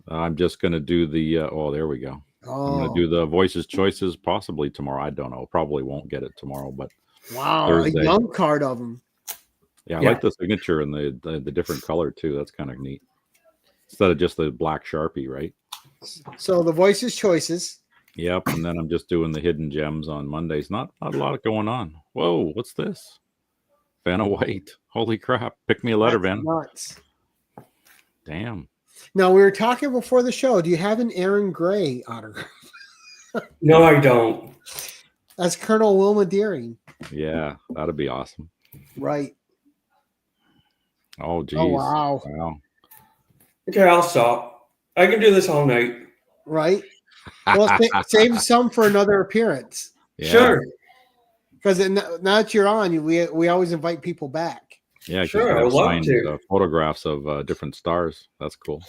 I'm just going to do the there we go. I'm going to do the Voices Choices possibly tomorrow. I don't know. Probably won't get it tomorrow, but wow, Thursday. a young card of them. Yeah, I like the signature and the different color too. That's kind of neat. Instead of just the black Sharpie, right? So the Voices Choices. Yep, and then I'm just doing the hidden gems on Mondays. Not a lot going on. Whoa, what's this? Vanna White. Holy crap. Pick me a letter, Van. Nuts. Damn. Now, we were talking before the show. Do you have an Aaron Gray autograph? No, I don't. That's Colonel Wilma Deering. Yeah, that'd be awesome. Right. Oh, geez. Oh, wow. Okay, I'll stop. I can do this all night. Right. Well, save some for another appearance. Yeah. Sure. Because now that you're on, we always invite people back. Yeah, Sure, I'd love signed, to. photographs of different stars. That's cool.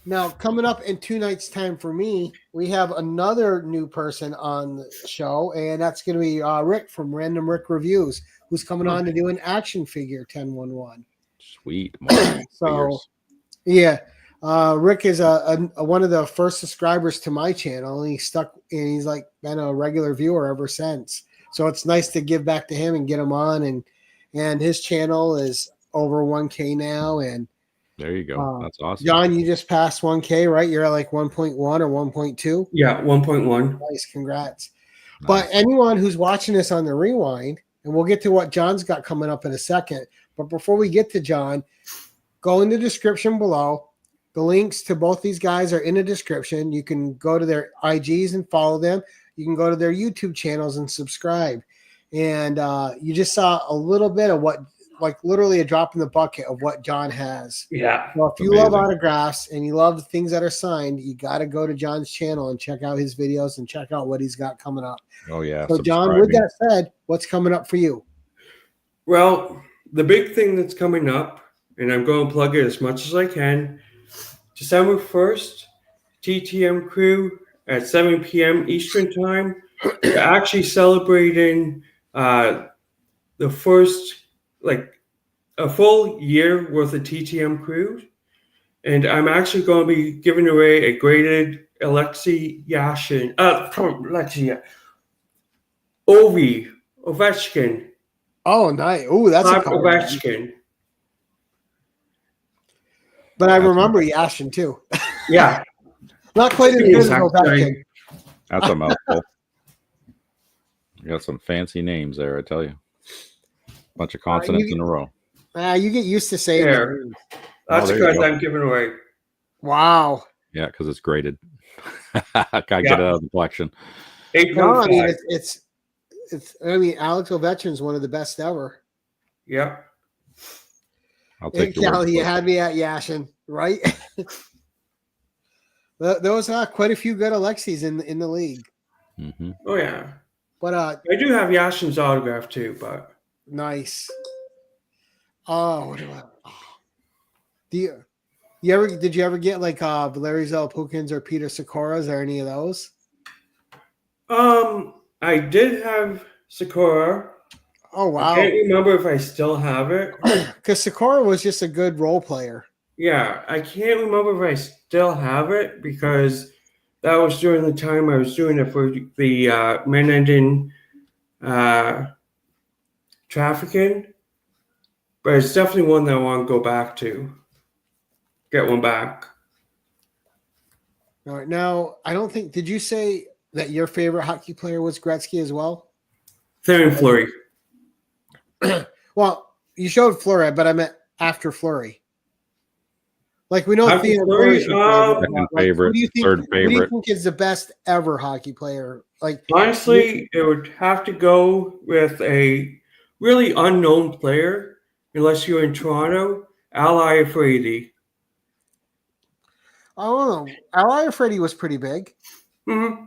Now, coming up in 2 nights' time for me, we have another new person on the show, and that's going to be Rick from Random Rick Reviews, who's coming on to do an action figure 1011. Sweet. So, yeah, Rick is one of the first subscribers to my channel, and he's like been a regular viewer ever since. So it's nice to give back to him and get him on, and his channel is over 1K now, and there you go. That's awesome. John, you just passed 1K, right? You're at like 1.1 or 1.2. Yeah, 1.1. Nice, congrats. Nice. But anyone who's watching this on the rewind, and we'll get to what John's got coming up in a second. But before we get to John, go in the description below. The links to both these guys are in the description. You can go to their IGs and follow them. You can go to their YouTube channels and subscribe. And you just saw a little bit of what, like literally a drop in the bucket of what John has. Yeah. So if you Amazing. love autographs and you love things that are signed, you got to go to John's channel and check out his videos and check out what he's got coming up. Oh, yeah. So, John, with that said, what's coming up for you? Well, the big thing that's coming up, and I'm going to plug it as much as I can, December 1st, TTM crew at 7 p.m. Eastern time. We're actually celebrating the first, like, a full year worth of TTM crew. And I'm actually going to be giving away a graded Alexei Yashin, Ovechkin. Oh, nice. Oh, that's a card. Ovechkin. But I remember Yashin, too. Yeah. Not quite as good as Ovechkin. That's a mouthful. You got some fancy names there, I tell you. Bunch of consonants in a row. You get used to saying There. that. That's there the you card go. I'm giving away. Wow. Yeah, because it's graded. Gotta get it out of the collection. No, I mean, 8.5. it's. I mean, Alex Ovechkin's one of the best ever. Yeah. I'll Hey, take your word Callie, for you it. had me at Yashin, right? There was quite a few good Alexis in the league. Mhm. Oh, yeah. But I do have Yashin's autograph too, but nice. Oh, what do I? Oh. Did you ever get like Valeri Zelpukins or Peter Sikoras or any of those? I did have Sakura. Oh I wow. can't remember if I still have it. Because Sikora was just a good role player. Yeah, I can't remember if I still have it because that was during the time I was doing it for the men ending trafficking. But it's definitely one that I want to go back to. Get one back. All right. Now, I don't think, did you say that your favorite hockey player was Gretzky as well? Theron Fleury. Well, you showed Fleury, but I meant after Fleury. Like we know After Theodore Fleury, Fleury's your favorite. Second Like, favorite, third Who do you favorite. think is the best ever hockey player? Like honestly, it would have to go with a really unknown player, unless you're in Toronto, Al Iafrate. I don't know. Ally Freddie was pretty big. Mm-hmm.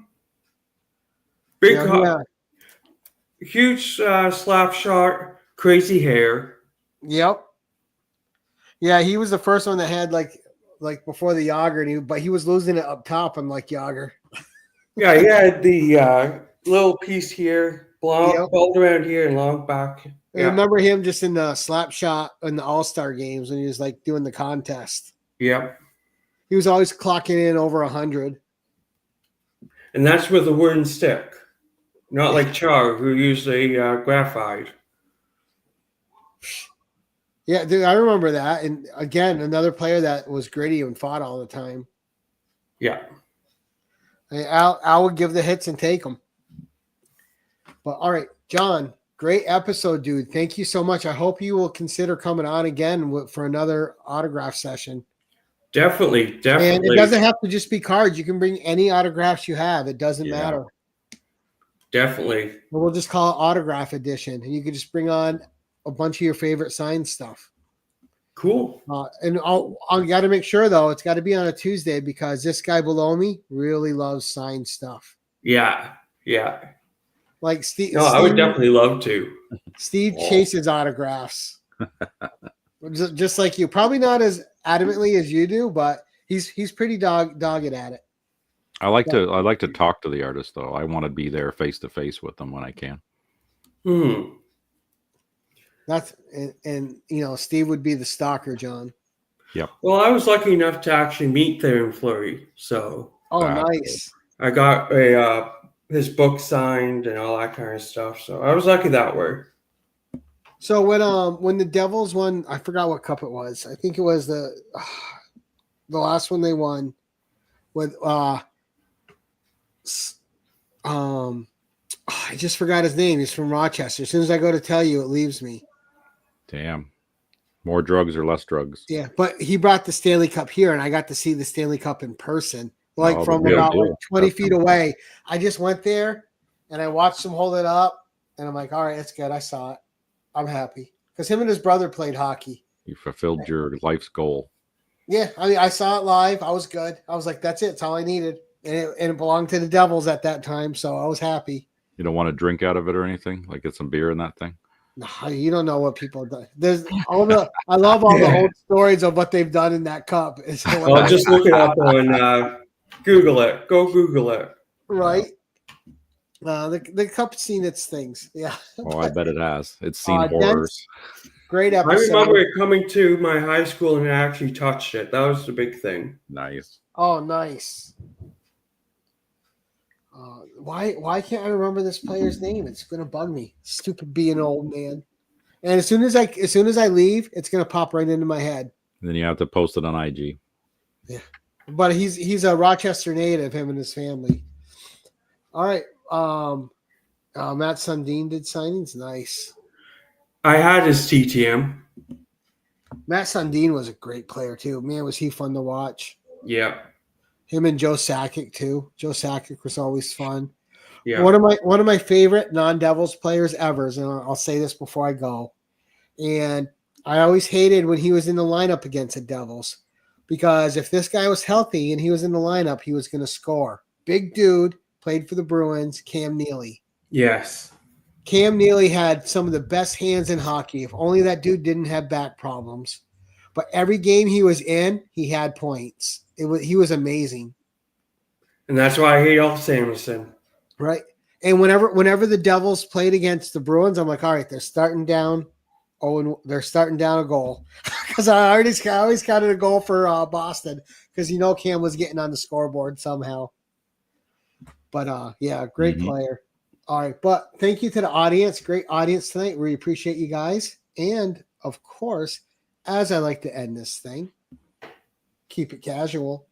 Big, Yeah. huge slap shot, crazy hair. Yep. Yeah, he was the first one that had like before the Yager, but he was losing it up top unlike Yager. Yeah, he had the little piece here, Yep. bald around here and long back. I Yeah, remember him just in the slap shot in the All-Star games when he was like doing the contest. yeah. He was always clocking in over 100. And that's with a wooden stick, not like Char, who usually graphite. Yeah, dude, I remember that. And again, another player that was gritty and fought all the time. Yeah. Al would give the hits and take them. But all right, John, great episode, dude. Thank you so much. I hope you will consider coming on again for another autograph session. Definitely. And it doesn't have to just be cards. You can bring any autographs you have. It doesn't matter. Definitely. We'll just call it autograph edition. And you can just bring on a bunch of your favorite signed stuff. Cool. And I got to make sure, though, it's got to be on a Tuesday because this guy below me really loves signed stuff. Yeah. Yeah. Like Steve. No, I would definitely love to. Steve chases autographs. Just like you. Probably not as adamantly as you do, but he's pretty dogged at it. I like to talk to the artist though. I want to be there face to face with them when I can. That's and you know, Steve would be the stalker, John. Yep. Well, I was lucky enough to actually meet Theron Fleury, so nice. I got his book signed and all that kind of stuff. So I was lucky that way. So when the Devils won, I forgot what cup it was. I think it was the last one they won with I just forgot his name. He's from Rochester. As soon as I go to tell you, it leaves me. Damn. More drugs or less drugs? Yeah, but he brought the Stanley Cup here, and I got to see the Stanley Cup in person, from about 20 feet away. I just went there, and I watched him hold it up, and I'm like, all right, that's good. I saw it. I'm happy. Because him and his brother played hockey. You fulfilled your life's goal. Yeah, I mean, I saw it live. I was good. I was like, that's it. It's all I needed. And it belonged to the Devils at that time, so I was happy. You don't want to drink out of it or anything? Like get some beer in that thing? No, you don't know what people do. There's I love all the old stories of what they've done in that cup. Well, just look it up on Google it. Go Google it. Right. The cup's seen its things. Yeah. Oh, I bet it has. It's seen horrors. Great episode. I remember it coming to my high school and I actually touched it. That was the big thing. Nice. Oh, nice. Why can't I remember this player's name? It's gonna bug me. Stupid being an old man. And as soon as I leave, it's gonna pop right into my head. And then you have to post it on IG. Yeah, but he's a Rochester native. Him and his family. All right. Matt Sundin did signings. Nice. I had his TTM. Matt Sundin was a great player too. Man, was he fun to watch. Yeah. Him and Joe Sakic too. Joe Sakic was always fun. Yeah. One of my favorite non-Devils players ever, and I'll say this before I go. And I always hated when he was in the lineup against the Devils because if this guy was healthy and he was in the lineup, he was going to score. Big dude, played for the Bruins, Cam Neely. Yes. Cam Neely had some of the best hands in hockey. If only that dude didn't have back problems. But every game he was in, he had points. He was amazing. And that's why I hate Alf Samuelson. Right. And whenever the Devils played against the Bruins, I'm like, all right, they're starting down. Oh, and they're starting down a goal. Because I always counted a goal for Boston because Cam was getting on the scoreboard somehow. But yeah, great player. All right, but thank you to the audience. Great audience tonight. We appreciate you guys. And of course, as I like to end this thing, keep it casual.